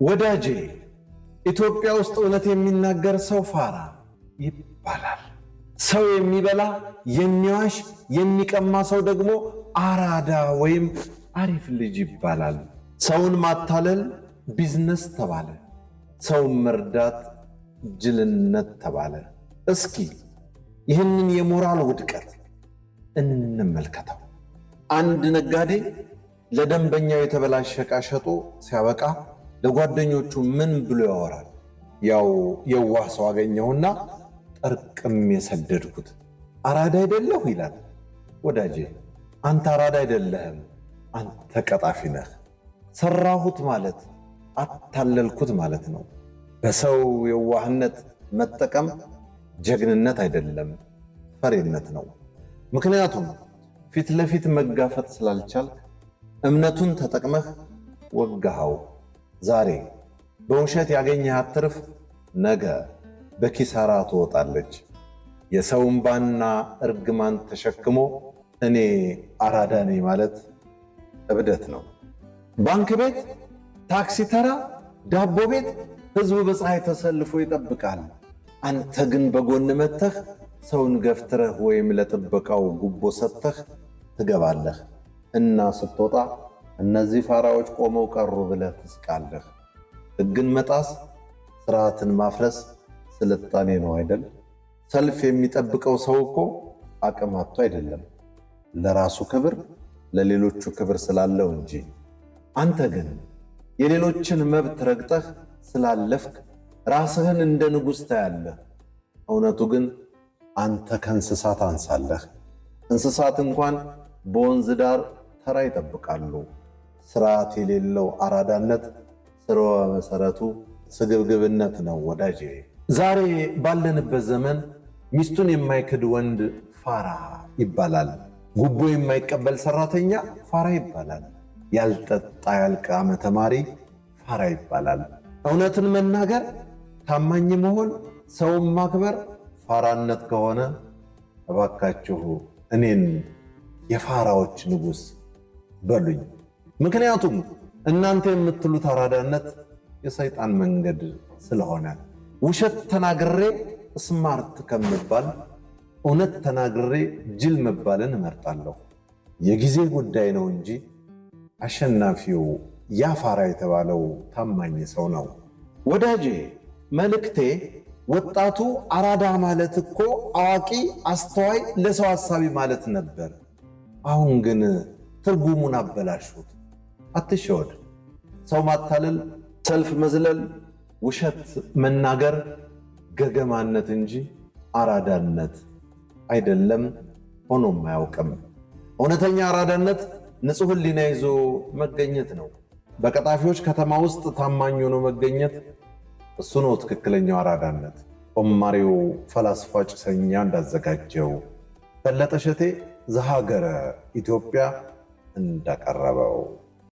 ወዳጄ ኢትዮጵያ ውስጥ እውነት የሚናገር ሰው ፋራ ይባላል። ሰው የሚበላ የሚዋሽ የሚቀማ ሰው ደግሞ አራዳ ወይም አሪፍ ልጅ ይባላል። ሰውን ማታለል ቢዝነስ ተባለ፣ ሰውን መርዳት ጅልነት ተባለ። እስኪ ይህንን የሞራል ውድቀት እንመልከተው። አንድ ነጋዴ ለደንበኛው የተበላሸ ዕቃ ሸጦ ሲያበቃ ለጓደኞቹ ምን ብሎ ያወራል? ያው የዋህ ሰው አገኘሁና ጠርቅም የሰደድኩት አራዳ አይደለሁ ይላል። ወዳጄ አንተ አራዳ አይደለህም፣ አንተ ቀጣፊ ነህ። ሰራሁት ማለት አታለልኩት ማለት ነው። በሰው የዋህነት መጠቀም ጀግንነት አይደለም፣ ፈሪነት ነው። ምክንያቱም ፊት ለፊት መጋፈጥ ስላልቻልክ እምነቱን ተጠቅመህ ወጋኸው። ዛሬ በውሸት ያገኘሃት ትርፍ ነገ በኪሳራ ትወጣለች። የሰው እንባና እርግማን ተሸክሞ እኔ አራዳ ነኝ ማለት እብደት ነው። ባንክ ቤት፣ ታክሲ ተራ፣ ዳቦ ቤት ሕዝቡ በፀሐይ ተሰልፎ ይጠብቃል። አንተ ግን በጎን መተህ ሰውን ገፍትረህ ወይም ለጥበቃው ጉቦ ሰጥተህ ትገባለህ እና ስትወጣ እነዚህ ፋራዎች ቆመው ቀሩ ብለህ ትስቃለህ። ሕግን መጣስ፣ ስርዓትን ማፍረስ ስልጣኔ ነው አይደል? ሰልፍ የሚጠብቀው ሰው እኮ አቅም አጥቶ አይደለም፣ ለራሱ ክብር ለሌሎቹ ክብር ስላለው እንጂ። አንተ ግን የሌሎችን መብት ረግጠህ ስላለፍክ ራስህን እንደ ንጉሥ ታያለህ። እውነቱ ግን አንተ ከእንስሳት አንሳለህ። እንስሳት እንኳን በወንዝ ዳር ተራ ይጠብቃሉ። ስርዓት የሌለው አራዳነት ስርወ መሰረቱ ስግብግብነት ነው ወዳጄ። ዛሬ ባለንበት ዘመን ሚስቱን የማይክድ ወንድ ፋራ ይባላል። ጉቦ የማይቀበል ሰራተኛ ፋራ ይባላል። ያልጠጣ ያልቃመ ተማሪ ፋራ ይባላል። እውነትን መናገር፣ ታማኝ መሆን፣ ሰውን ማክበር ፋራነት ከሆነ እባካችሁ እኔን የፋራዎች ንጉሥ በሉኝ። ምክንያቱም እናንተ የምትሉት አራዳነት የሰይጣን መንገድ ስለሆነ። ውሸት ተናግሬ ስማርት ከምባል እውነት ተናግሬ ጅል መባልን እመርጣለሁ። የጊዜ ጉዳይ ነው እንጂ አሸናፊው ያ ፋራ የተባለው ታማኝ ሰው ነው። ወዳጄ መልእክቴ ወጣቱ አራዳ ማለት እኮ አዋቂ፣ አስተዋይ፣ ለሰው ሐሳቢ ማለት ነበር። አሁን ግን ትርጉሙን አበላሹት። አትሸወድ። ሰው ማታለል፣ ሰልፍ መዝለል፣ ውሸት መናገር ገገማነት እንጂ አራዳነት አይደለም፣ ሆኖም አያውቅም። እውነተኛ አራዳነት ንጹሕ ሕሊና ይዞ መገኘት ነው። በቀጣፊዎች ከተማ ውስጥ ታማኝ ሆኖ መገኘት እሱ ነው ትክክለኛው አራዳነት። ኦማሪው ፈላስፋ ጭሰኛ እንዳዘጋጀው በለጠ ሸቴ ዘሀገረ ኢትዮጵያ እንዳቀረበው